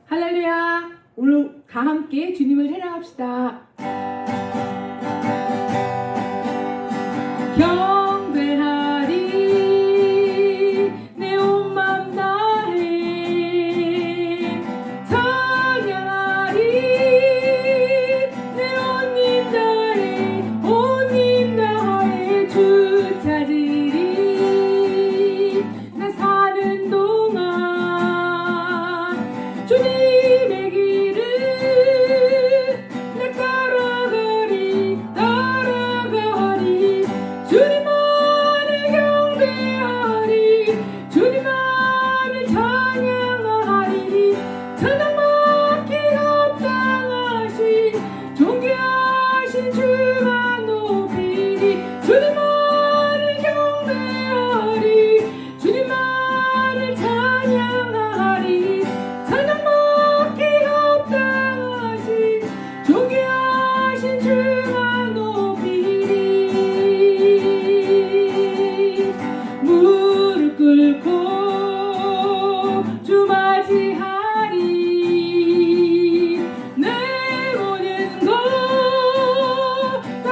할렐루야! 오늘 다 함께 주님을 찬양합시다. 경배하리 내 온 맘 다해 찬양하리 내 온 힘 다해 온 힘 다해 주 찾으리 나 사는 동안 주님의 길을 나 따라가리 주님만을 경배하리 주님만을 찬양하리 찬양받기 합당하신 존귀하신 주만 높이리 주님만을 경배하리 주님만을 찬양하리 찬양받기 합당하신 존귀하신 주만 높이리 무릎 꿇고 주 맞이하리 내 모든 것 다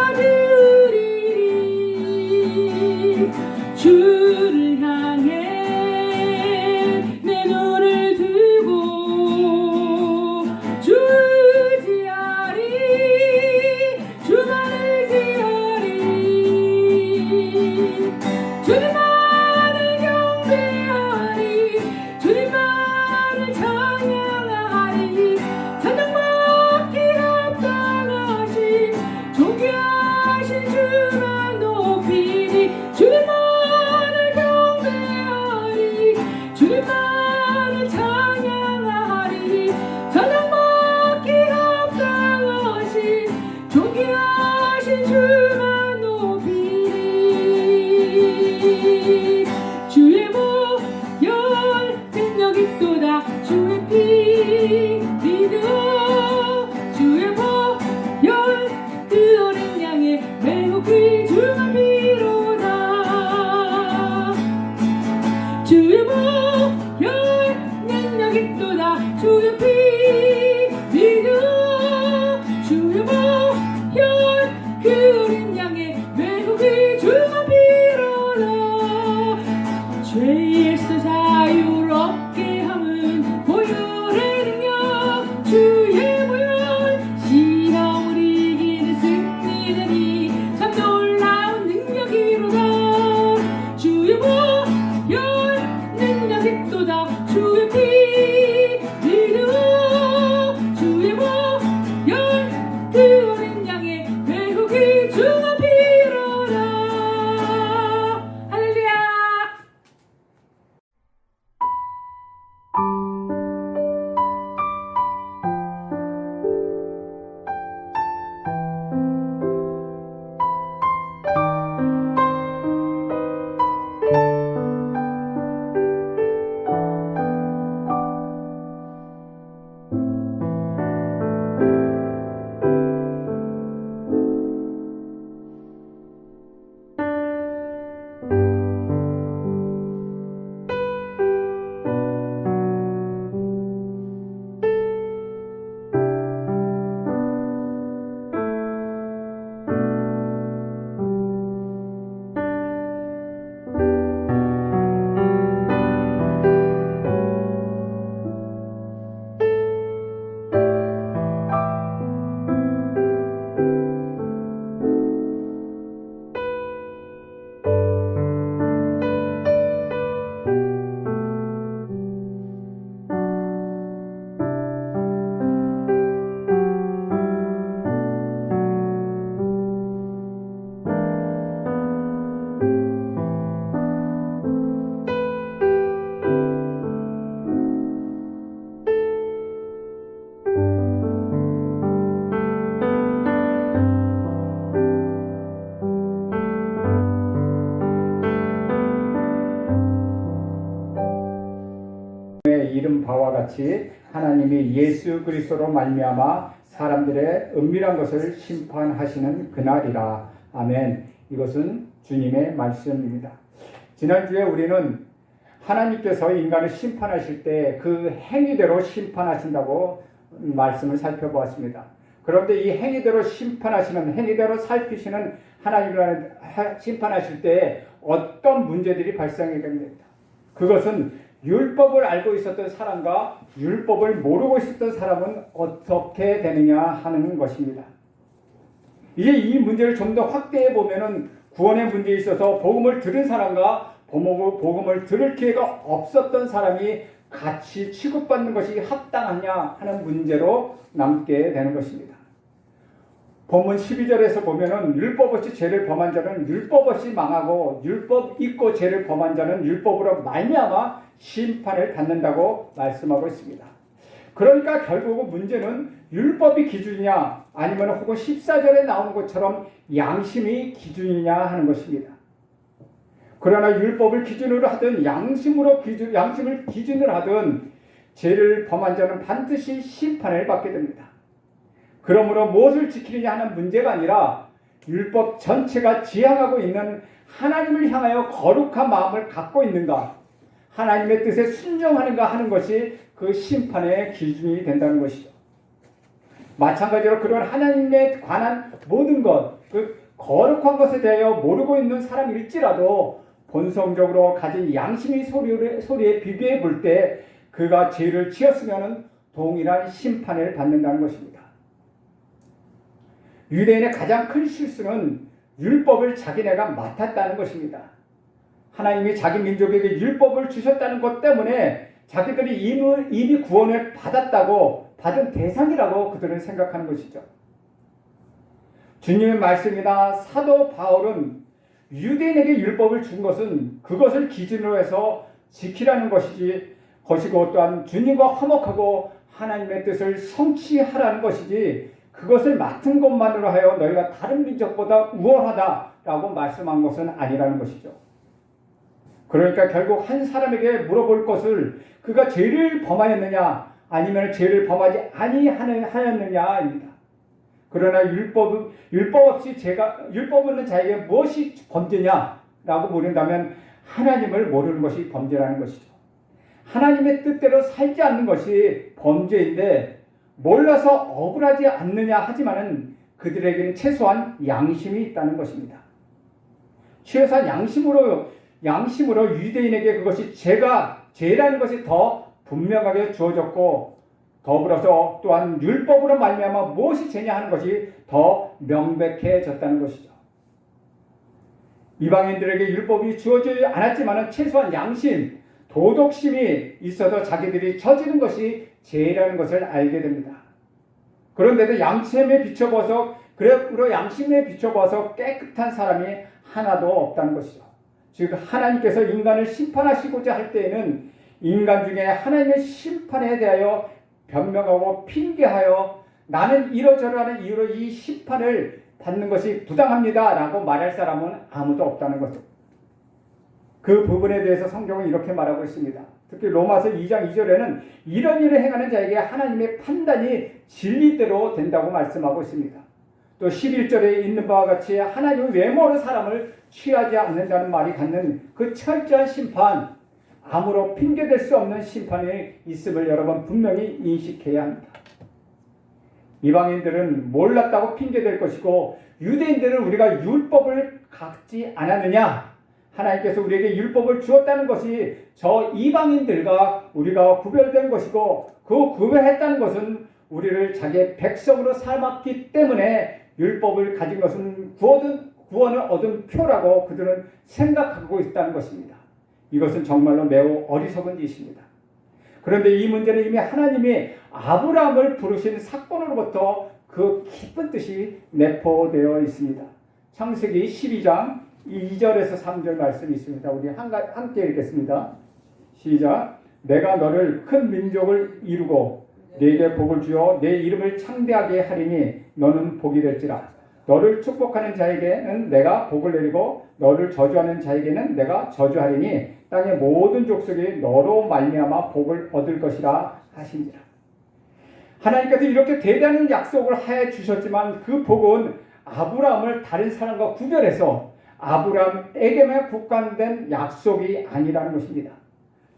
드리리 주를 향해 내 눈을 들고 주 의지하리 주만 의지하리 주님만을 경배하리 주님만을 찬양하리 찬양받기 합당하신 존귀하신 주만 높이리 주님만을 경배하리 주님만을 찬양하리 찬양받기 합당하신 존귀하신 주만 높이리 주의 보혈 능력 있도다 주의 피 믿어 주의 보혈 그 어린 양의 매복이 주만 비로다 주의 보혈 능력 있도다 주의 피 믿어 주의 보혈 그 어린 양의 매복이 주만 비로다 죄에서 자유롭게 함은 보혈의 능력 주의 보혈 시험을 이기는 승리되니 참 놀라운 능력이로다 주의 보혈 능력 있도다 주의 피 믿어 주의 보혈 그 어린 양의 매복이 주만 비로다 할렐루야. 이른 바와 같이 하나님이 예수 그리스도로 말미암아 사람들의 은밀한 것을 심판하시는 그날이라. 아멘. 이것은 주님의 말씀입니다. 지난주에 우리는 하나님께서 인간을 심판하실 때 그 행위대로 심판하신다고 말씀을 살펴보았습니다. 그런데 이 행위대로 심판하시는, 행위대로 살피시는 하나님을 심판하실 때 어떤 문제들이 발생하게 됩니다. 그것은 율법을 알고 있었던 사람과 율법을 모르고 있었던 사람은 어떻게 되느냐 하는 것입니다. 이제 이 문제를 좀 더 확대해 보면은 구원의 문제에 있어서 복음을 들은 사람과 복음을 들을 기회가 없었던 사람이 같이 취급받는 것이 합당하냐 하는 문제로 남게 되는 것입니다. 본문 12절에서 보면은 율법 없이 죄를 범한 자는 율법 없이 망하고 율법 있고 죄를 범한 자는 율법으로 말미암아 심판을 받는다고 말씀하고 있습니다. 그러니까 결국 문제는 율법이 기준이냐 아니면 혹은 14절에 나오는 것처럼 양심이 기준이냐 하는 것입니다. 그러나 율법을 기준으로 하든 양심을 기준으로 하든 죄를 범한 자는 반드시 심판을 받게 됩니다. 그러므로 무엇을 지키느냐 하는 문제가 아니라 율법 전체가 지향하고 있는 하나님을 향하여 거룩한 마음을 갖고 있는가, 하나님의 뜻에 순종하는가 하는 것이 그 심판의 기준이 된다는 것이죠. 마찬가지로 그런 하나님에 관한 모든 것, 그 거룩한 것에 대하여 모르고 있는 사람일지라도 본성적으로 가진 양심의 소리에 비교해 볼 때 그가 죄를 지었으면 동일한 심판을 받는다는 것입니다. 유대인의 가장 큰 실수는 율법을 자기네가 맡았다는 것입니다. 하나님이 자기 민족에게 율법을 주셨다는 것 때문에 자기들이 이미 구원을 받은 대상이라고 그들은 생각하는 것이죠. 주님의 말씀이나 사도 바울은 유대인에게 율법을 준 것은 그것을 기준으로 해서 지키라는 것이고 또한 주님과 화목하고 하나님의 뜻을 성취하라는 것이지 그것을 맡은 것만으로 하여 너희가 다른 민족보다 우월하다라고 말씀한 것은 아니라는 것이죠. 그러니까 결국 한 사람에게 물어볼 것을 그가 죄를 범하였느냐 아니면 죄를 범하지 아니하였느냐입니다. 그러나 율법 없는 자에게 무엇이 범죄냐라고 물은다면 하나님을 모르는 것이 범죄라는 것이죠. 하나님의 뜻대로 살지 않는 것이 범죄인데 몰라서 억울하지 않느냐 하지만은 그들에게는 최소한 양심이 있다는 것입니다. 최소한 양심으로 유대인에게 그것이 죄라는 것이 더 분명하게 주어졌고 더불어서 또한 율법으로 말미암아 무엇이 죄냐 하는 것이 더 명백해졌다는 것이죠. 이방인들에게 율법이 주어지지 않았지만 최소한 양심, 도덕심이 있어서 자기들이 저지른 것이 죄라는 것을 알게 됩니다. 그런데도 양심에 비춰봐서 깨끗한 사람이 하나도 없다는 것이죠. 즉 하나님께서 인간을 심판하시고자 할 때에는 인간 중에 하나님의 심판에 대하여 변명하고 핑계하여 나는 이러저러하는 이유로 이 심판을 받는 것이 부당합니다 라고 말할 사람은 아무도 없다는 것입니다. 그 부분에 대해서 성경은 이렇게 말하고 있습니다. 특히 로마서 2장 2절에는 이런 일을 행하는 자에게 하나님의 판단이 진리대로 된다고 말씀하고 있습니다. 또 11절에 있는 바와 같이 하나님은 외모로 사람을 취하지 않는다는 말이 갖는 그 철저한 심판, 아무로 핑계댈 수 없는 심판이 있음을 여러분 분명히 인식해야 합니다. 이방인들은 몰랐다고 핑계댈 것이고 유대인들은 우리가 율법을 갖지 않았느냐, 하나님께서 우리에게 율법을 주었다는 것이 저 이방인들과 우리가 구별된 것이고 그 구별했다는 것은 우리를 자기의 백성으로 삼았기 때문에 율법을 가진 것은 구원을 얻은 표라고 그들은 생각하고 있다는 것입니다. 이것은 정말로 매우 어리석은 짓입니다. 그런데 이 문제는 이미 하나님이 아브라함을 부르신 사건으로부터 그 깊은 뜻이 내포되어 있습니다. 창세기 12장 2절에서 3절 말씀이 있습니다. 우리 함께 읽겠습니다. 시작. 내가 너를 큰 민족을 이루고 네게 복을 주어 내 이름을 창대하게 하리니 너는 복이 될지라. 너를 축복하는 자에게는 내가 복을 내리고 너를 저주하는 자에게는 내가 저주하리니 땅의 모든 족속이 너로 말미암아 복을 얻을 것이라 하시니라. 하나님께서 이렇게 대단한 약속을 해 주셨지만 그 복은 아브라함을 다른 사람과 구별해서 아브라함에게만 국한된 약속이 아니라는 것입니다.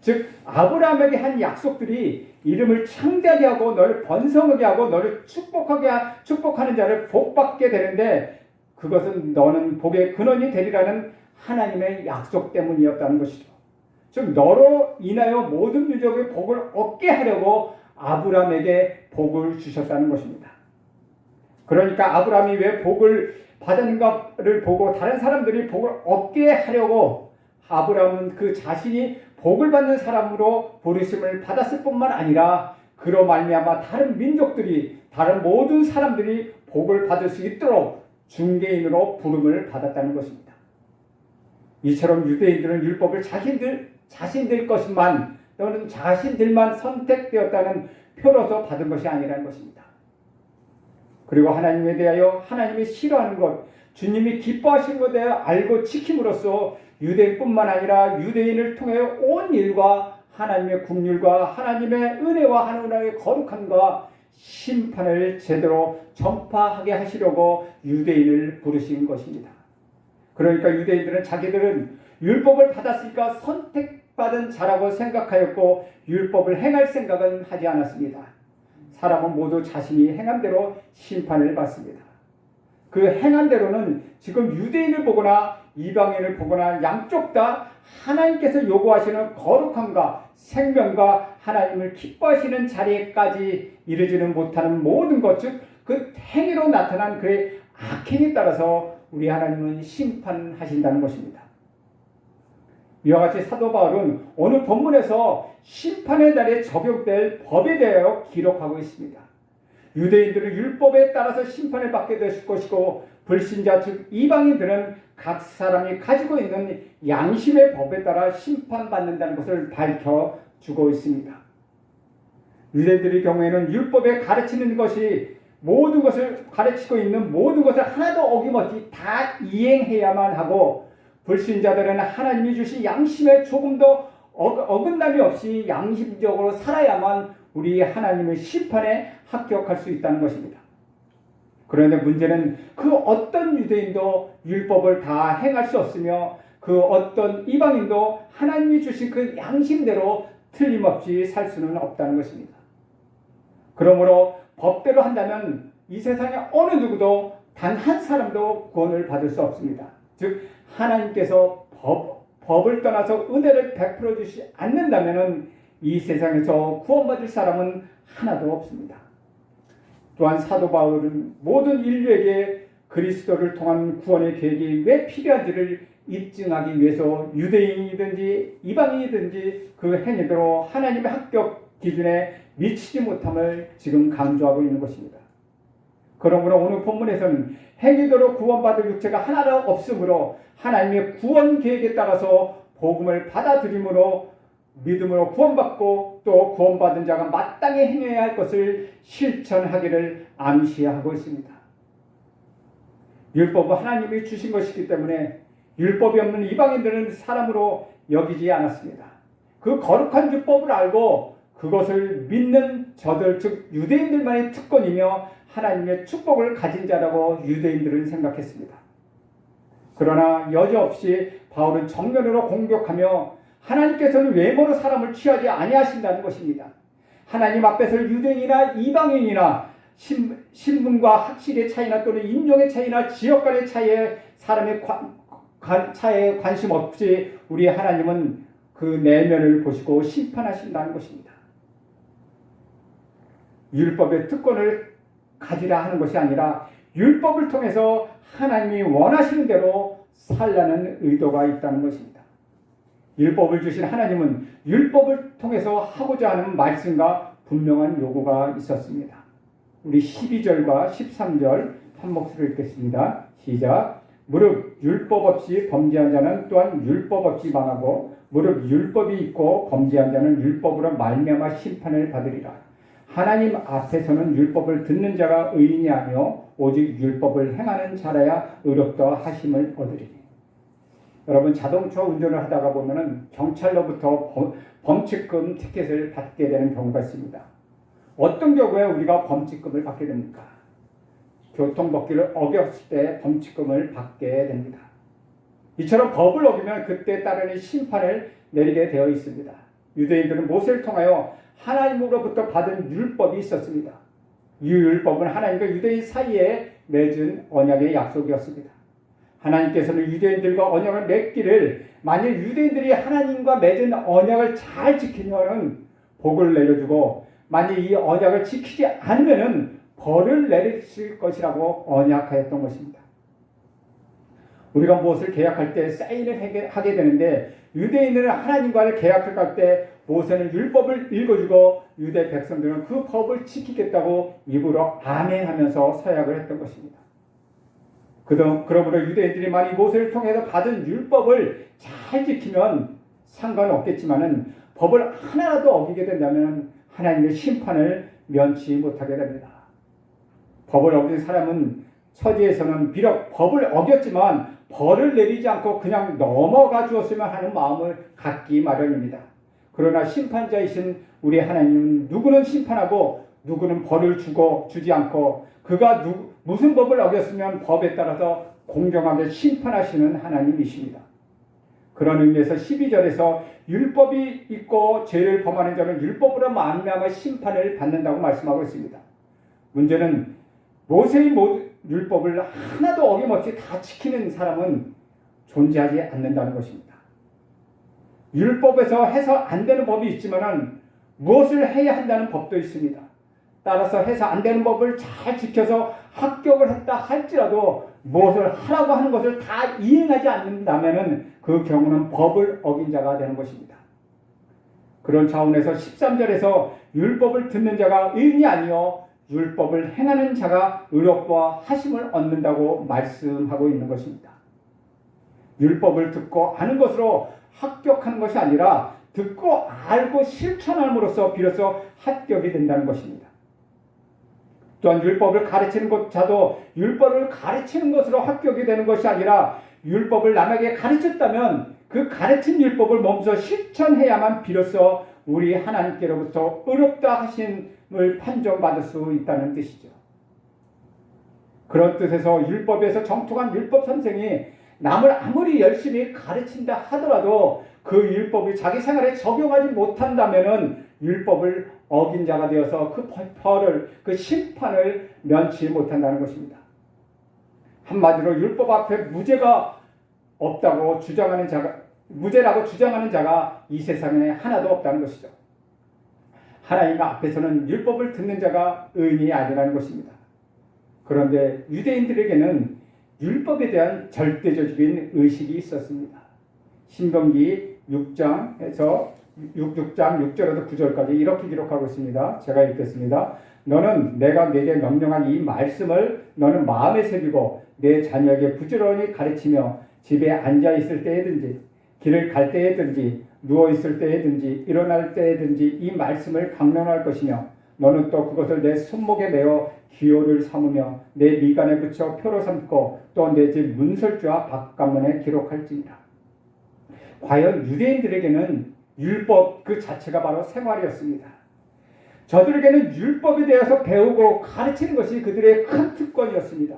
즉 아브라함에게 한 약속들이 이름을 창대하게 하고 너를 번성하게 하고 너를 축복하는 자를 복받게 되는데 그것은 너는 복의 근원이 되리라는 하나님의 약속 때문이었다는 것이죠. 즉 너로 인하여 모든 유족의 복을 얻게 하려고 아브라함에게 복을 주셨다는 것입니다. 그러니까 아브라함이 왜 복을 받았는가를 보고 다른 사람들이 복을 얻게 하려고 아브라함은 그 자신이 복을 받는 사람으로 부르심을 받았을 뿐만 아니라 그로 말미암아 다른 민족들이 다른 모든 사람들이 복을 받을 수 있도록 중개인으로 부름을 받았다는 것입니다. 이처럼 유대인들은 율법을 자신들 것만 또는 자신들만 선택되었다는 표로서 받은 것이 아니라는 것입니다. 그리고 하나님에 대하여 하나님이 싫어하는 것, 주님이 기뻐하시는 것에 대하여 알고 지킴으로써 유대인뿐만 아니라 유대인을 통해 온 일과 하나님의 국률과 하나님의 은혜와 하나님의 거룩함과 심판을 제대로 전파하게 하시려고 유대인을 부르신 것입니다. 그러니까 유대인들은 자기들은 율법을 받았으니까 선택받은 자라고 생각하였고 율법을 행할 생각은 하지 않았습니다. 사람은 모두 자신이 행한 대로 심판을 받습니다. 그 행한 대로는 지금 유대인을 보거나 이방인을 보거나 양쪽 다 하나님께서 요구하시는 거룩함과 생명과 하나님을 기뻐하시는 자리에까지 이르지는 못하는 모든 것, 즉 그 행위로 나타난 그의 악행에 따라서 우리 하나님은 심판하신다는 것입니다. 이와 같이 사도 바울은 오늘 본문에서 심판의 날에 적용될 법에 대하여 기록하고 있습니다. 유대인들은 율법에 따라서 심판을 받게 되실 것이고 불신자 즉 이방인들은 각 사람이 가지고 있는 양심의 법에 따라 심판받는다는 것을 밝혀주고 있습니다. 유대인들의 경우에는 율법에 가르치는 것이 모든 것을 가르치고 있는 모든 것을 하나도 어김없이 다 이행해야만 하고 불신자들은 하나님이 주신 양심에 조금도 어긋남이 없이 양심적으로 살아야만 우리 하나님의 심판에 합격할 수 있다는 것입니다. 그런데 문제는 그 어떤 유대인도 율법을 다 행할 수 없으며 그 어떤 이방인도 하나님이 주신 그 양심대로 틀림없이 살 수는 없다는 것입니다. 그러므로 법대로 한다면 이 세상에 어느 누구도 단 한 사람도 구원을 받을 수 없습니다. 즉 하나님께서 법을 떠나서 은혜를 베풀어 주시지 않는다면 이 세상에서 구원받을 사람은 하나도 없습니다. 또한 사도 바울은 모든 인류에게 그리스도를 통한 구원의 계획이 왜 필요한지를 입증하기 위해서 유대인이든지 이방인이든지 그 행위대로 하나님의 합격 기준에 미치지 못함을 지금 강조하고 있는 것입니다. 그러므로 오늘 본문에서는 행위대로 구원받을 육체가 하나도 없으므로 하나님의 구원 계획에 따라서 복음을 받아들임으로 믿음으로 구원받고 또 구원받은 자가 마땅히 행해야 할 것을 실천하기를 암시하고 있습니다. 율법은 하나님이 주신 것이기 때문에 율법이 없는 이방인들은 사람으로 여기지 않았습니다. 그 거룩한 율법을 알고 그것을 믿는 저들 즉 유대인들만의 특권이며 하나님의 축복을 가진 자라고 유대인들은 생각했습니다. 그러나 여지없이 바울은 정면으로 공격하며 하나님께서는 외모로 사람을 취하지 아니하신다는 것입니다. 하나님 앞에서 유대인이나 이방인이나 신분과 학식의 차이나 또는 인종의 차이나 지역 간의 차이에 사람의 차이에 관심 없이 우리 하나님은 그 내면을 보시고 심판하신다는 것입니다. 율법의 특권을 가지라 하는 것이 아니라 율법을 통해서 하나님이 원하시는 대로 살라는 의도가 있다는 것입니다. 율법을 주신 하나님은 율법을 통해서 하고자 하는 말씀과 분명한 요구가 있었습니다. 우리 12절과 13절 한 목소리로 읽겠습니다. 시작. 무릇 율법 없이 범죄한 자는 또한 율법 없이 망하고 무릇 율법이 있고 범죄한 자는 율법으로 말미암아 심판을 받으리라. 하나님 앞에서는 율법을 듣는 자가 의인이 아니요 오직 율법을 행하는 자라야 의롭다 하심을 얻으리니. 여러분 자동차 운전을 하다가 보면은 경찰로부터 범칙금 티켓을 받게 되는 경우가 있습니다. 어떤 경우에 우리가 범칙금을 받게 됩니까? 교통법규를 어겼을 때 범칙금을 받게 됩니다. 이처럼 법을 어기면 그때 따르는 심판을 내리게 되어 있습니다. 유대인들은 모세를 통하여 하나님으로부터 받은 율법이 있었습니다. 이 율법은 하나님과 유대인 사이에 맺은 언약의 약속이었습니다. 하나님께서는 유대인들과 언약을 맺기를, 만약 유대인들이 하나님과 맺은 언약을 잘 지키면 복을 내려주고, 만약 이 언약을 지키지 않으면 벌을 내리실 것이라고 언약하였던 것입니다. 우리가 무엇을 계약할 때 사인을 하게 되는데, 유대인들은 하나님과를 계약을 할 때 모세는 율법을 읽어주고 유대 백성들은 그 법을 지키겠다고 입으로 아멘 하면서 서약을 했던 것입니다. 그러므로 유대인들이 만약 모세를 통해서 받은 율법을 잘 지키면 상관없겠지만은 법을 하나라도 어기게 된다면 하나님의 심판을 면치 못하게 됩니다. 법을 어긴 사람은 서지에서는 비록 법을 어겼지만 벌을 내리지 않고 그냥 넘어가 주었으면 하는 마음을 갖기 마련입니다. 그러나 심판자이신 우리 하나님은 누구는 심판하고 누구는 벌을 주지 않고, 그가 무슨 법을 어겼으면 법에 따라서 공정하게 심판하시는 하나님이십니다. 그런 의미에서 12절에서 율법이 있고 죄를 범하는 자는 율법으로 말미암아 심판을 받는다고 말씀하고 있습니다. 문제는 모세의 율법을 하나도 어김없이 다 지키는 사람은 존재하지 않는다는 것입니다. 율법에서 해서 안 되는 법이 있지만 무엇을 해야 한다는 법도 있습니다. 따라서 해서 안 되는 법을 잘 지켜서 합격을 했다 할지라도 무엇을 하라고 하는 것을 다 이행하지 않는다면 그 경우는 법을 어긴 자가 되는 것입니다. 그런 차원에서 13절에서 율법을 듣는 자가 의인이 아니요 율법을 행하는 자가 의롭다 하심을 얻는다고 말씀하고 있는 것입니다. 율법을 듣고 아는 것으로 합격하는 것이 아니라 듣고 알고 실천함으로써 비로소 합격이 된다는 것입니다. 또한 율법을 가르치는 자도 율법을 가르치는 것으로 합격이 되는 것이 아니라 율법을 남에게 가르쳤다면 그 가르친 율법을 몸소 실천해야만 비로소 우리 하나님께로부터 의롭다 하심을 판정받을 수 있다는 뜻이죠. 그런 뜻에서 율법에서 정통한 율법 선생이 남을 아무리 열심히 가르친다 하더라도 그 율법이 자기 생활에 적용하지 못한다면은 율법을 어긴 자가 되어서 그 벌을, 그 심판을 면치 못한다는 것입니다. 한마디로 율법 앞에 무죄가 없다고 주장하는 자가, 무죄라고 주장하는 자가 이 세상에 하나도 없다는 것이죠. 하나님 앞에서는 율법을 듣는 자가 의인이 아니라는 것입니다. 그런데 유대인들에게는 율법에 대한 절대적인 의식이 있었습니다. 신명기 6장에서 6장 6절에서 9절까지 이렇게 기록하고 있습니다. 제가 읽겠습니다. 너는 내가 네게 명령한 이 말씀을 너는 마음에 새기고 내 자녀에게 부지런히 가르치며 집에 앉아 있을 때에든지 길을 갈 때에든지 누워 있을 때에든지 일어날 때에든지 이 말씀을 강론할 것이며 너는 또 그것을 내 손목에 메어 기호를 삼으며 내 미간에 붙여 표로 삼고 또 내 집 문설주와 밖관문에 기록할지니라. 과연 유대인들에게는 율법 그 자체가 바로 생활이었습니다. 저들에게는 율법에 대해서 배우고 가르치는 것이 그들의 큰 특권이었습니다.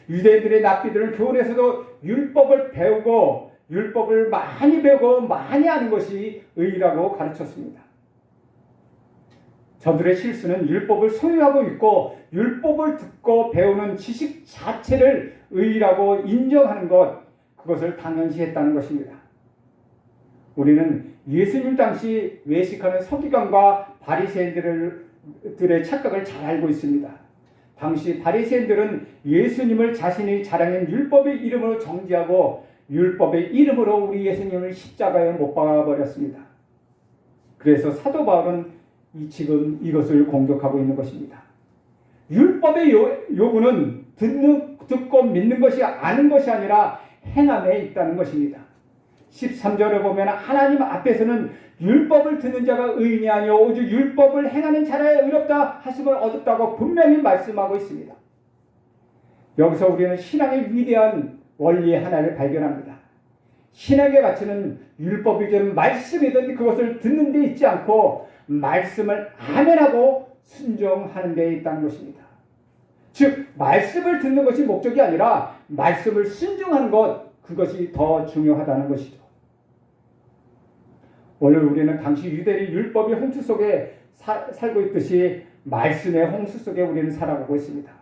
유대인들의 납비들은 교훈에서도 율법을 배우고 율법을 많이 배우고 많이 아는 것이 의라고 가르쳤습니다. 저들의 실수는 율법을 소유하고 있고 율법을 듣고 배우는 지식 자체를 의라고 인정하는 것, 그것을 당연시했다는 것입니다. 우리는 예수님 당시 외식하는 서기관과 바리새인들의 착각을 잘 알고 있습니다. 당시 바리새인들은 예수님을 자신이 자랑한 율법의 이름으로 정죄하고 율법의 이름으로 우리 예수님을 십자가에 못 박아버렸습니다. 그래서 사도 바울은 지금 이것을 공격하고 있는 것입니다. 율법의 요구는 듣고 믿는 것이 아는 것이 아니라 행함에 있다는 것입니다. 13절에 보면 하나님 앞에서는 율법을 듣는 자가 의인이 아니요 오직 율법을 행하는 자라야 의롭다 하심을 얻었다고 분명히 말씀하고 있습니다. 여기서 우리는 신앙의 위대한 원리 하나를 발견합니다. 신앙의 가치는 율법이든 말씀이든 그것을 듣는 데 있지 않고 말씀을 아멘하고 순종하는 데 있다는 것입니다. 즉 말씀을 듣는 것이 목적이 아니라 말씀을 순종하는 것, 그것이 더 중요하다는 것이죠. 오늘 우리는 당시 유대인이 율법의 홍수 속에 살고 있듯이 말씀의 홍수 속에 우리는 살아가고 있습니다.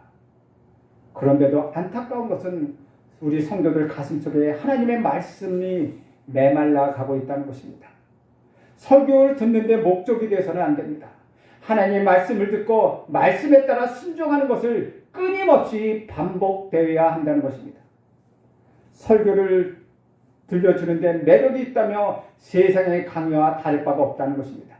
그런데도 안타까운 것은 우리 성도들 가슴 속에 하나님의 말씀이 메말라 가고 있다는 것입니다. 설교를 듣는데 목적이 돼서는 안 됩니다. 하나님의 말씀을 듣고 말씀에 따라 순종하는 것을 끊임없이 반복되어야 한다는 것입니다. 설교를 들려주는데 매력이 있다며 세상의 강요와 다를 바가 없다는 것입니다.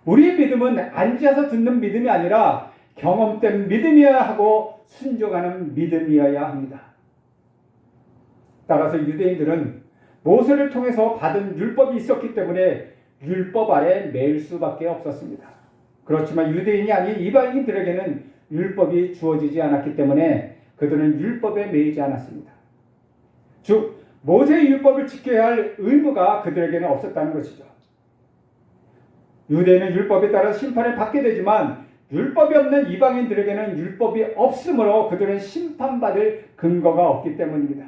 우리의 믿음은 앉아서 듣는 믿음이 아니라 경험된 믿음이어야 하고 순종하는 믿음이어야 합니다. 따라서 유대인들은 모세를 통해서 받은 율법이 있었기 때문에 율법 아래 매일 수밖에 없었습니다. 그렇지만 유대인이 아닌 이방인들에게는 율법이 주어지지 않았기 때문에 그들은 율법에 매이지 않았습니다. 즉 모세의 율법을 지켜야 할 의무가 그들에게는 없었다는 것이죠. 유대인은 율법에 따라 심판을 받게 되지만 율법이 없는 이방인들에게는 율법이 없으므로 그들은 심판받을 근거가 없기 때문입니다.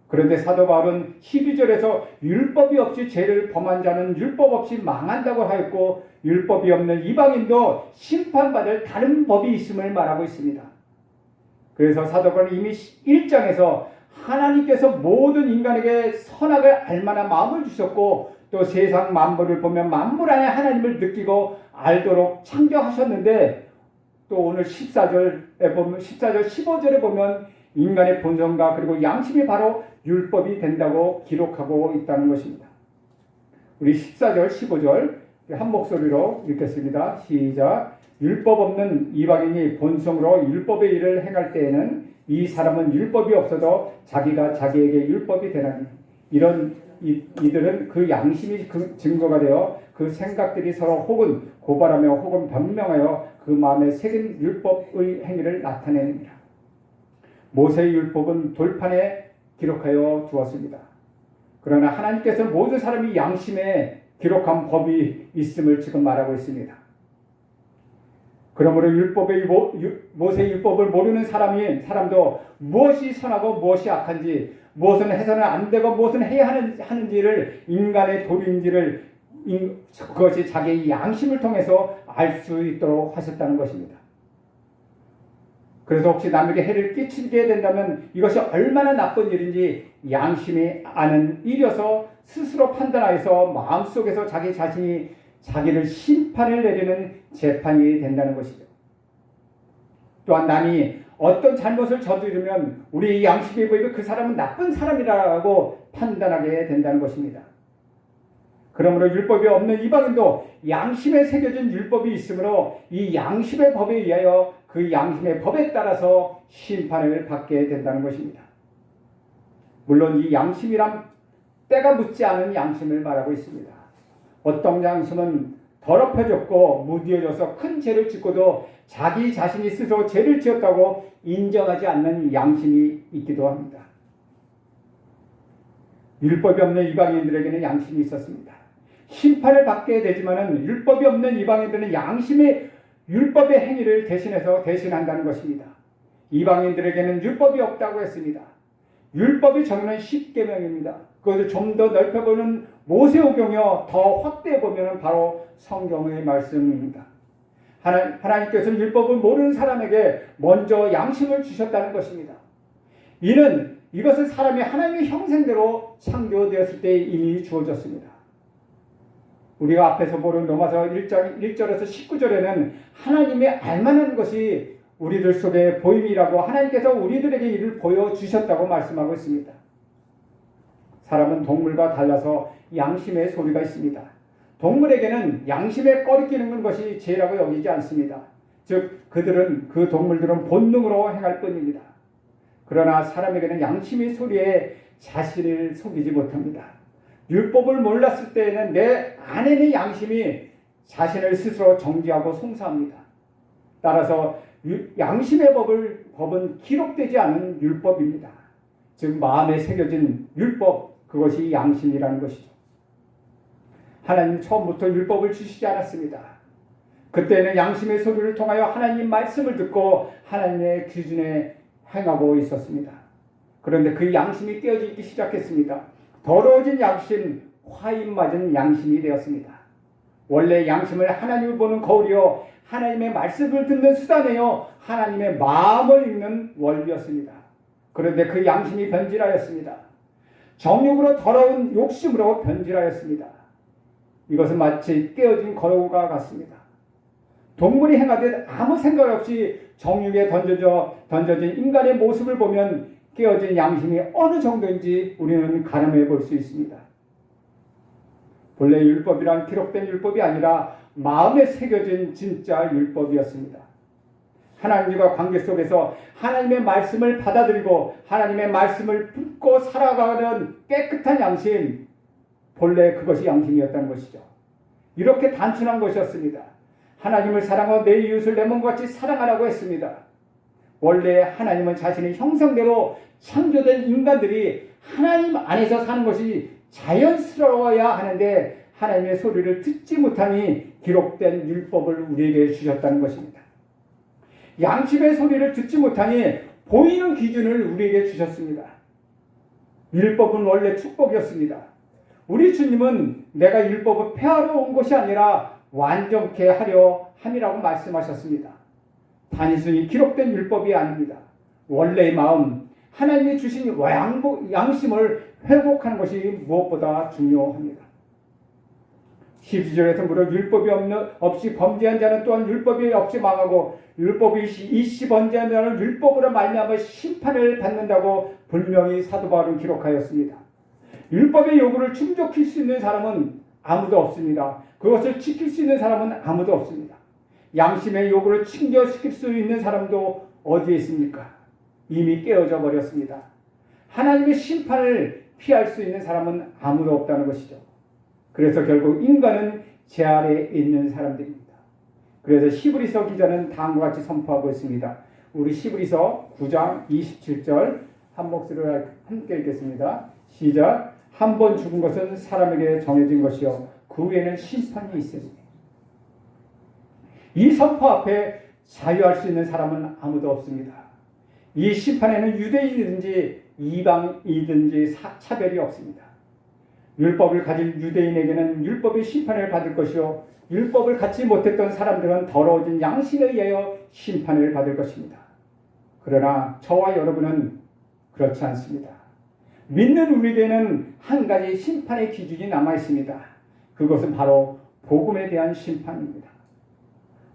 그런데 사도 바울은 12절에서 율법이 없이 죄를 범한 자는 율법 없이 망한다고 하였고 율법이 없는 이방인도 심판받을 다른 법이 있음을 말하고 있습니다. 그래서 사도 바울은 이미 1장에서 하나님께서 모든 인간에게 선악을 알만한 마음을 주셨고 또 세상 만물을 보면 만물 안에 하나님을 느끼고 알도록 창조하셨는데 또 오늘 14절 15절에 보면 인간의 본성과 그리고 양심이 바로 율법이 된다고 기록하고 있다는 것입니다. 우리 14절 15절 한 목소리로 읽겠습니다. 시작. 율법 없는 이방인이 본성으로 율법의 일을 행할 때에는 이 사람은 율법이 없어도 자기가 자기에게 율법이 되나니 이들은 그 양심이 증거가 되어 그 생각들이 서로 혹은 고발하며 혹은 변명하여 그 마음에 새긴 율법의 행위를 나타냅니다. 모세의 율법은 돌판에 기록하여 두었습니다. 그러나 하나님께서는 모든 사람이 양심에 기록한 법이 있음을 지금 말하고 있습니다. 그러므로 모세의 율법을 모르는 사람도 무엇이 선하고 무엇이 악한지, 무엇은 해서는 안 되고 무엇은 해야 하는지를 인간의 도리인지를 그것이 자기의 양심을 통해서 알 수 있도록 하셨다는 것입니다. 그래서 혹시 남에게 해를 끼치게 된다면 이것이 얼마나 나쁜 일인지 양심이 아는 일이어서 스스로 판단하여서 마음속에서 자기 자신이 자기를 심판을 내리는 재판이 된다는 것이죠. 또한 남이 어떤 잘못을 저지르면 우리 양심이 보이고 그 사람은 나쁜 사람이라고 판단하게 된다는 것입니다. 그러므로 율법이 없는 이방인도 양심에 새겨진 율법이 있으므로 이 양심의 법에 의하여 그 양심의 법에 따라서 심판을 받게 된다는 것입니다. 물론 이 양심이란 때가 묻지 않은 양심을 말하고 있습니다. 어떤 양심은 더럽혀졌고 무디어져서 큰 죄를 짓고도 자기 자신이 스스로 죄를 지었다고 인정하지 않는 양심이 있기도 합니다. 율법이 없는 이방인들에게는 양심이 있었습니다. 심판을 받게 되지만은 율법이 없는 이방인들은 양심의 율법의 행위를 대신한다는 것입니다. 이방인들에게는 율법이 없다고 했습니다. 율법이 정의는 10계명입니다. 그것을 좀 더 넓혀보는 모세오경이요 더 확대해보면 바로 성경의 말씀입니다. 하나님께서는 율법을 모르는 사람에게 먼저 양심을 주셨다는 것입니다. 이것은 사람이 하나님의 형상대로 창조되었을 때 이미 주어졌습니다. 우리가 앞에서 보는 로마서 1장 1절에서 19절에는 하나님의 알만한 것이 우리들 속에 보임이라고 하나님께서 우리들에게 이를 보여주셨다고 말씀하고 있습니다. 사람은 동물과 달라서 양심의 소리가 있습니다. 동물에게는 양심에 꺼리끼는 것이 죄라고 여기지 않습니다. 즉 그 동물들은 본능으로 행할 뿐입니다. 그러나 사람에게는 양심의 소리에 자신을 속이지 못합니다. 율법을 몰랐을 때에는 내 안에는 양심이 자신을 스스로 정죄하고 송사합니다. 따라서 양심의 법은 기록되지 않은 율법입니다. 즉 마음에 새겨진 율법, 그것이 양심이라는 것이죠. 하나님 처음부터 율법을 주시지 않았습니다. 그때는 양심의 소리를 통하여 하나님 말씀을 듣고 하나님의 기준에 행하고 있었습니다. 그런데 그 양심이 깨어지기 시작했습니다. 더러워진 양심, 화인 맞은 양심이 되었습니다. 원래 양심을 하나님을 보는 거울이요 하나님의 말씀을 듣는 수단이요 하나님의 마음을 읽는 원리였습니다. 그런데 그 양심이 변질하였습니다. 정욕으로 더러운 욕심으로 변질하였습니다. 이것은 마치 깨어진 거울과 같습니다. 동물이 행하듯 아무 생각 없이 정욕에 던져진 인간의 모습을 보면 깨어진 양심이 어느 정도인지 우리는 가늠해 볼 수 있습니다. 본래 율법이란 기록된 율법이 아니라 마음에 새겨진 진짜 율법이었습니다. 하나님과 관계 속에서 하나님의 말씀을 받아들이고 하나님의 말씀을 붙고 살아가는 깨끗한 양심, 본래 그것이 양심이었다는 것이죠. 이렇게 단순한 것이었습니다. 하나님을 사랑하고 내 이웃을 내 몸과 같이 사랑하라고 했습니다. 원래 하나님은 자신의 형상대로 창조된 인간들이 하나님 안에서 사는 것이 자연스러워야 하는데 하나님의 소리를 듣지 못하니 기록된 율법을 우리에게 주셨다는 것입니다. 양심의 소리를 듣지 못하니 보이는 기준을 우리에게 주셨습니다. 율법은 원래 축복이었습니다. 우리 주님은 내가 율법을 폐하러 온 것이 아니라 완전케 하려 함이라고 말씀하셨습니다. 단순히 기록된 율법이 아닙니다. 원래의 마음, 하나님이 주신 양심을 회복하는 것이 무엇보다 중요합니다. 12절에서 무릇 율법이 없이 범죄한 자는 또한 율법이 없이 망하고 율법이 있이 범죄한 자는 율법으로 말미암아 심판을 받는다고 분명히 사도 바울은 기록하였습니다. 율법의 요구를 충족할 수 있는 사람은 아무도 없습니다. 그것을 지킬 수 있는 사람은 아무도 없습니다. 양심의 요구를 충족시킬 수 있는 사람도 어디에 있습니까? 이미 깨어져 버렸습니다. 하나님의 심판을 피할 수 있는 사람은 아무도 없다는 것이죠. 그래서 결국 인간은 제 아래에 있는 사람들입니다. 그래서 히브리서 기자는 다음과 같이 선포하고 있습니다. 우리 히브리서 9장 27절 한 목소리로 함께 읽겠습니다. 시작. 한 번 죽은 것은 사람에게 정해진 것이요 그 후에는 심판이 있으니. 이 선포 앞에 자유할 수 있는 사람은 아무도 없습니다. 이 심판에는 유대인이든지 이방이든지 차별이 없습니다. 율법을 가진 유대인에게는 율법의 심판을 받을 것이요 율법을 갖지 못했던 사람들은 더러워진 양심에 의하여 심판을 받을 것입니다. 그러나 저와 여러분은 그렇지 않습니다. 믿는 우리에게는 한 가지 심판의 기준이 남아 있습니다. 그것은 바로 복음에 대한 심판입니다.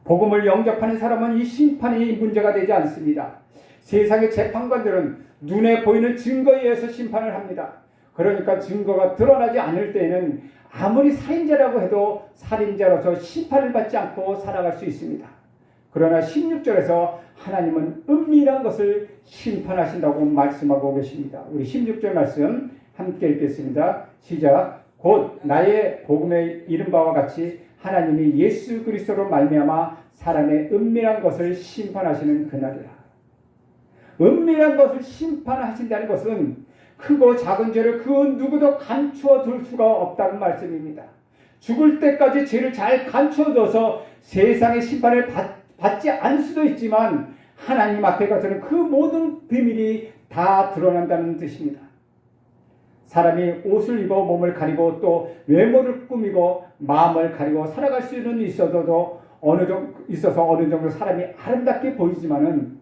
복음을 영접하는 사람은 이 심판이 문제가 되지 않습니다. 세상의 재판관들은 눈에 보이는 증거에 의해서 심판을 합니다. 그러니까 증거가 드러나지 않을 때에는 아무리 살인자라고 해도 살인자로서 심판을 받지 않고 살아갈 수 있습니다. 그러나 16절에서 하나님은 은밀한 것을 심판하신다고 말씀하고 계십니다. 우리 16절 말씀 함께 읽겠습니다. 시작. 곧 나의 복음에 이른 바와 같이 하나님이 예수 그리스도로 말미암아 사람의 은밀한 것을 심판하시는 그날이라. 은밀한 것을 심판하신다는 것은 크고 작은 죄를 그 누구도 감추어 둘 수가 없다는 말씀입니다. 죽을 때까지 죄를 잘 감추어둬서 세상의 심판을 받지 않을 수도 있지만 하나님 앞에 가서는 그 모든 비밀이 다 드러난다는 뜻입니다. 사람이 옷을 입어 몸을 가리고 또 외모를 꾸미고 마음을 가리고 살아갈 수는 있어도 어느 정도 사람이 아름답게 보이지만은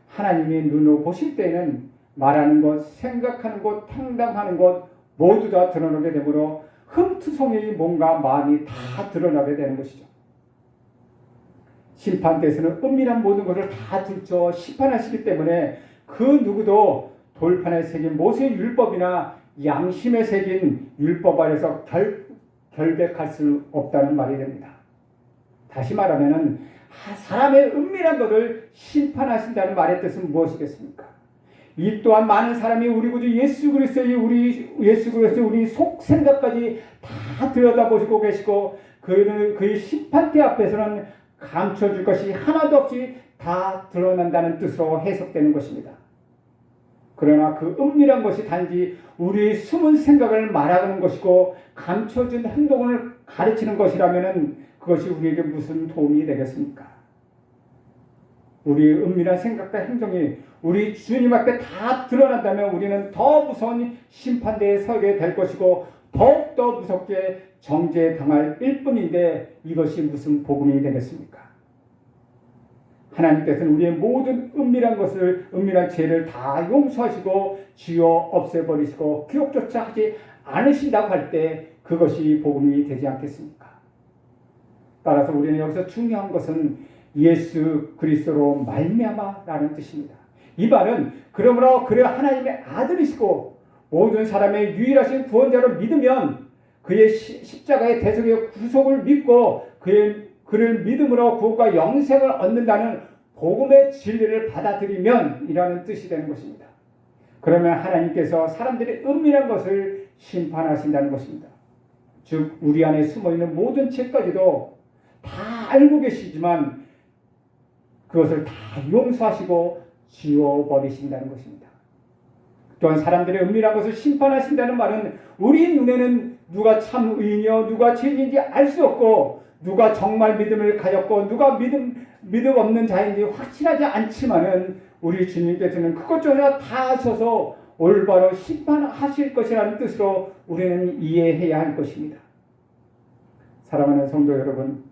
하나님이 눈으로 보실 때에는 말하는 것, 생각하는 것, 행동하는 것 모두 다 드러나게 되므로 흠투성이 뭔가 마음이 다 드러나게 되는 것이죠. 심판 때에서는 은밀한 모든 것을 다 들춰 심판하시기 때문에 그 누구도 돌판에 새긴 모세의 율법이나 양심에 새긴 율법 아래서 결백할 수 없다는 말이 됩니다. 다시 말하면은 사람의 은밀한 것을 심판하신다는 말의 뜻은 무엇이겠습니까? 이 또한 많은 사람이 우리 구주 예수 그리스도의 우리 속 생각까지 다 들여다보시고 계시고 그의 심판대 앞에서는 감춰줄 것이 하나도 없이 다 드러난다는 뜻으로 해석되는 것입니다. 그러나 그 은밀한 것이 단지 우리의 숨은 생각을 말하는 것이고 감춰진 행동을 가르치는 것이라면 그것이 우리에게 무슨 도움이 되겠습니까? 우리의 은밀한 생각과 행동이 우리 주님 앞에 다 드러난다면 우리는 더 무서운 심판대에 서게 될 것이고 더욱더 무섭게 정죄당할 일뿐인데 이것이 무슨 복음이 되겠습니까? 하나님께서는 우리의 모든 은밀한 죄를 다 용서하시고 지워 없애버리시고 기억조차 하지 않으신다고 할 때 그것이 복음이 되지 않겠습니까? 따라서 우리는 여기서 중요한 것은 예수 그리스도로 말미암아라는 뜻입니다. 이 말은 그러므로 그를 하나님의 아들이시고 모든 사람의 유일하신 구원자로 믿으면 그의 십자가의 대속의 구속을 믿고 그를 믿음으로 구원과 영생을 얻는다는 복음의 진리를 받아들이면 이라는 뜻이 되는 것입니다. 그러면 하나님께서 사람들의 은밀한 것을 심판하신다는 것입니다. 즉 우리 안에 숨어있는 모든 죄까지도 다 알고 계시지만 그것을 다 용서하시고 지워버리신다는 것입니다. 또한 사람들의 은밀한 것을 심판하신다는 말은 우리 눈에는 누가 참 의인이요 누가 죄인인지 알 수 없고 누가 정말 믿음을 가졌고 누가 믿음 없는 자인지 확실하지 않지만은 우리 주님께서는 그것조차 다 하셔서 올바로 심판하실 것이라는 뜻으로 우리는 이해해야 할 것입니다. 사랑하는 성도 여러분,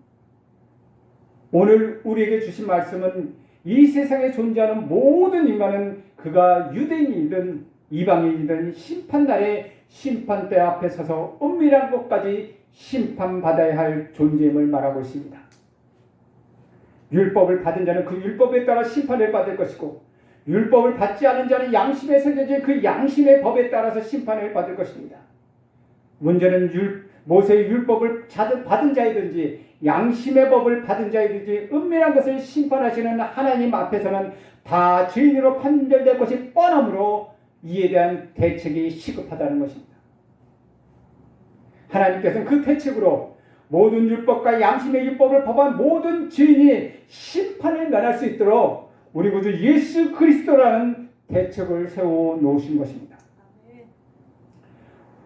오늘 우리에게 주신 말씀은 이 세상에 존재하는 모든 인간은 그가 유대인이든 이방인이든 심판날에 심판대 앞에 서서 은밀한 것까지 심판받아야 할 존재임을 말하고 있습니다. 율법을 받은 자는 그 율법에 따라 심판을 받을 것이고 율법을 받지 않은 자는 양심에 새겨진 그 양심의 법에 따라서 심판을 받을 것입니다. 문제는 모세의 율법을 받은 자이든지 양심의 법을 받은 자이든지 은밀한 것을 심판하시는 하나님 앞에서는 다 죄인으로 판별될 것이 뻔하므로 이에 대한 대책이 시급하다는 것입니다. 하나님께서는 그 대책으로 모든 율법과 양심의 율법을 법한 모든 죄인이 심판을 면할 수 있도록 우리 구주 예수 그리스도라는 대책을 세워 놓으신 것입니다.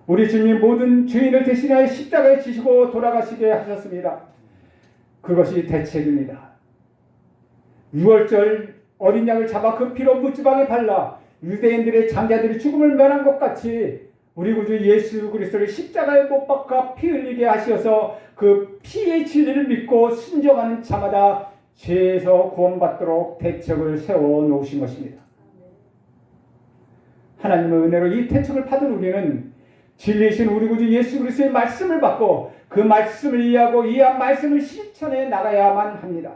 우리 주님 모든 죄인을 대신하여 십자가에 지시고 돌아가시게 하셨습니다. 그것이 대책입니다. 6월절 어린 양을 잡아 그 피로 묻지방에 발라 유대인들의 장자들이 죽음을 면한 것 같이 우리 구주 예수 그리스도를 십자가에 못 박아 피 흘리게 하셔서 그 피의 진리를 믿고 순종하는 자마다 죄에서 구원받도록 대책을 세워 놓으신 것입니다. 하나님의 은혜로 이 대책을 받은 우리는 진리이신 우리 구주 예수 그리스도의 말씀을 받고 그 말씀을 이해하고 이해한 말씀을 실천해 나가야만 합니다.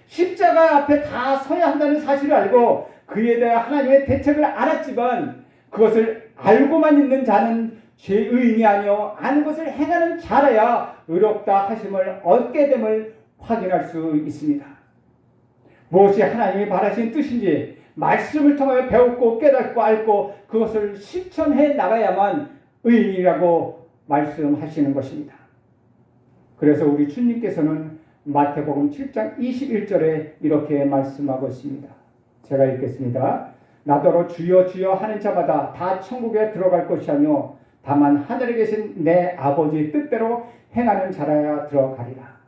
십자가 앞에 다 서야 한다는 사실을 알고 그에 대한 하나님의 대책을 알았지만 그것을 알고만 있는 자는 죄의인이 아니요 아는 것을 행하는 자라야 의롭다 하심을 얻게 됨을 확인할 수 있습니다. 무엇이 하나님이 바라신 뜻인지 말씀을 통하여 배웠고 깨닫고 알고 그것을 실천해 나가야만 의인이라고 말씀하시는 것입니다. 그래서 우리 주님께서는 마태복음 7장 21절에 이렇게 말씀하고 있습니다. 제가 읽겠습니다. 나더러 주여 주여 하는 자마다 다 천국에 들어갈 것이 아니요 다만 하늘에 계신 내 아버지의 뜻대로 행하는 자라야 들어가리라.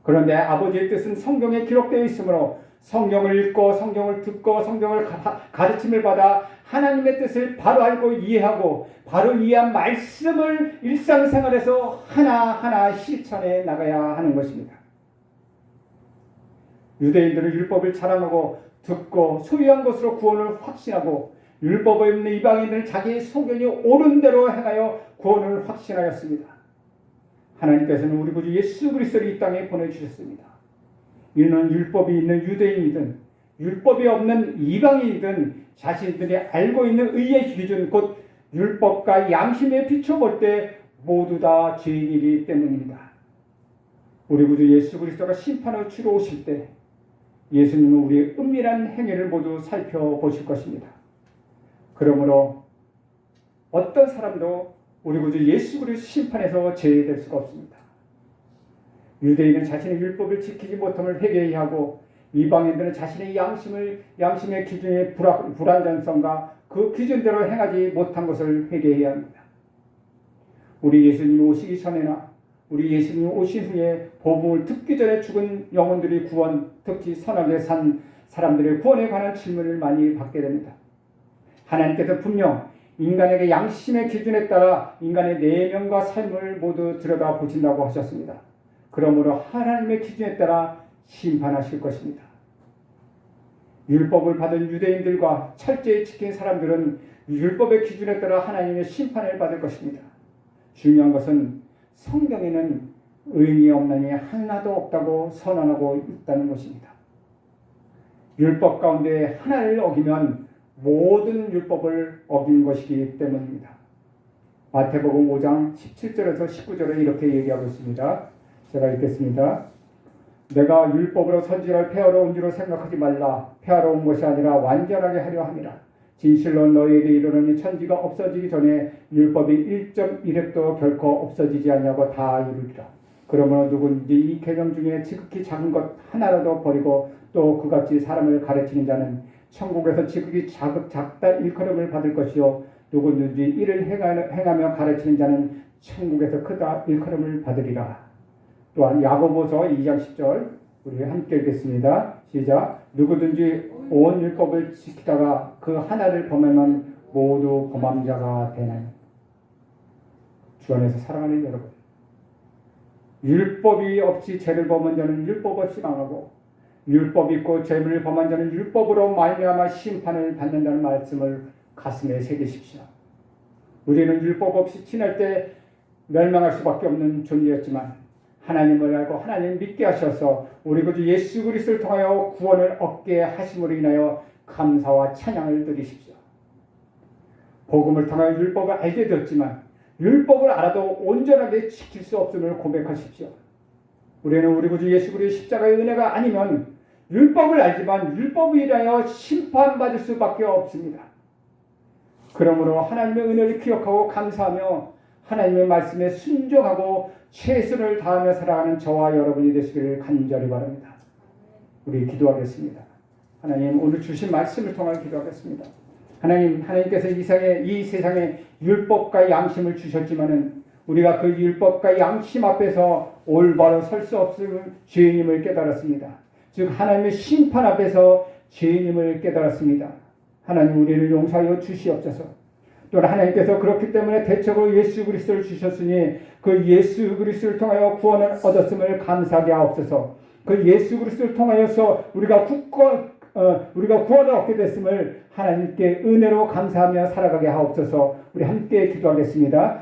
그런데 아버지의 뜻은 성경에 기록되어 있으므로 성경을 읽고 성경을 듣고 성경을 가르침을 받아 하나님의 뜻을 바로 알고 이해하고 바로 이해한 말씀을 일상생활에서 하나하나 실천해 나가야 하는 것입니다. 유대인들은 율법을 자랑하고 듣고 소유한 것으로 구원을 확신하고 율법에 없는 이방인들은 자기의 소견이 옳은 대로 행하여 구원을 확신하였습니다. 하나님께서는 우리 구주 예수 그리스도를 이 땅에 보내주셨습니다. 이는 율법이 있는 유대인이든 율법이 없는 이방인이든 자신들이 알고 있는 의의 기준 곧 율법과 양심에 비춰볼 때 모두 다 죄인이기 때문입니다. 우리 구주 예수 그리스도가 심판을 치러 오실 때 예수님은 우리의 은밀한 행위를 모두 살펴보실 것입니다. 그러므로 어떤 사람도 우리 구주 예수 그리스도 심판에서 제외될 수가 없습니다. 유대인은 자신의 율법을 지키지 못함을 회개해야 하고 이방인들은 자신의 양심의 기준의 불완전성과 그 기준대로 행하지 못한 것을 회개해야 합니다. 우리 예수님이 오시기 전에나 우리 예수님이 오신 후에 복음을 듣기 전에 죽은 영혼들의 구원, 특히 선하게 산 사람들의 구원에 관한 질문을 많이 받게 됩니다. 하나님께서 분명 인간에게 양심의 기준에 따라 인간의 내면과 삶을 모두 들여다보신다고 하셨습니다. 그러므로 하나님의 기준에 따라 심판하실 것입니다. 율법을 받은 유대인들과 철저히 지킨 사람들은 율법의 기준에 따라 하나님의 심판을 받을 것입니다. 중요한 것은 성경에는 의인이 없나니 하나도 없다고 선언하고 있다는 것입니다. 율법 가운데 하나를 어기면 모든 율법을 어긴 것이기 때문입니다. 마태복음 5장 17절에서 19절에 이렇게 얘기하고 있습니다. 제가 읽겠습니다. 내가 율법으로 선지를 폐하러 온 줄로 생각하지 말라. 폐하러 온 것이 아니라 완전하게 하려 함이라. 진실로 너희에게 이르노니 천지가 없어지기 전에 율법이 1.1획도 결코 없어지지 않냐고 다 이루리라. 그러므로 누구든지 이 계명 중에 지극히 작은 것 하나라도 버리고 또 그같이 사람을 가르치는 자는 천국에서 지극히 작다 일컬음을 받을 것이요 누구든지 이를 행하며 가르치는 자는 천국에서 크다 일컬음을 받으리라. 또한 야고보서 2장 10절 우리 함께 읽겠습니다. 시작. 누구든지 온 율법을 지키다가 그 하나를 범하면 모두 범함자가 되나니. 주 안에서 사랑하는 여러분, 율법이 없이 죄를 범한 자는 율법 없이 망하고 율법 있고 죄를 범한 자는 율법으로 말미암아 심판을 받는다는 말씀을 가슴에 새기십시오. 우리는 율법 없이 지날 때 멸망할 수밖에 없는 존재였지만 하나님을 알고 하나님을 믿게 하셔서 우리 구주 예수 그리스도를 통하여 구원을 얻게 하심으로 인하여 감사와 찬양을 드리십시오. 복음을 통하여 율법을 알게 되었지만 율법을 알아도 온전하게 지킬 수 없음을 고백하십시오. 우리는 우리 구주 예수 그리스도의 십자가의 은혜가 아니면 율법을 알지만 율법을 인하여 심판받을 수밖에 없습니다. 그러므로 하나님의 은혜를 기억하고 감사하며 하나님의 말씀에 순종하고 최선을 다하며 살아가는 저와 여러분이 되시기를 간절히 바랍니다. 우리 기도하겠습니다. 하나님, 오늘 주신 말씀을 통해 기도하겠습니다. 하나님께서 이 세상에 율법과 양심을 주셨지만은 우리가 그 율법과 양심 앞에서 올바로 설 수 없을 죄인임을 깨달았습니다. 즉 하나님의 심판 앞에서 죄인임을 깨달았습니다. 하나님, 우리를 용서하여 주시옵소서. 또한 하나님께서 그렇기 때문에 대책으로 예수 그리스도를 주셨으니 그 예수 그리스도를 통하여 구원을 얻었음을 감사하게 하옵소서. 그 예수 그리스도를 통하여서 우리가 구원을 얻게 됐음을 하나님께 은혜로 감사하며 살아가게 하옵소서. 우리 함께 기도하겠습니다.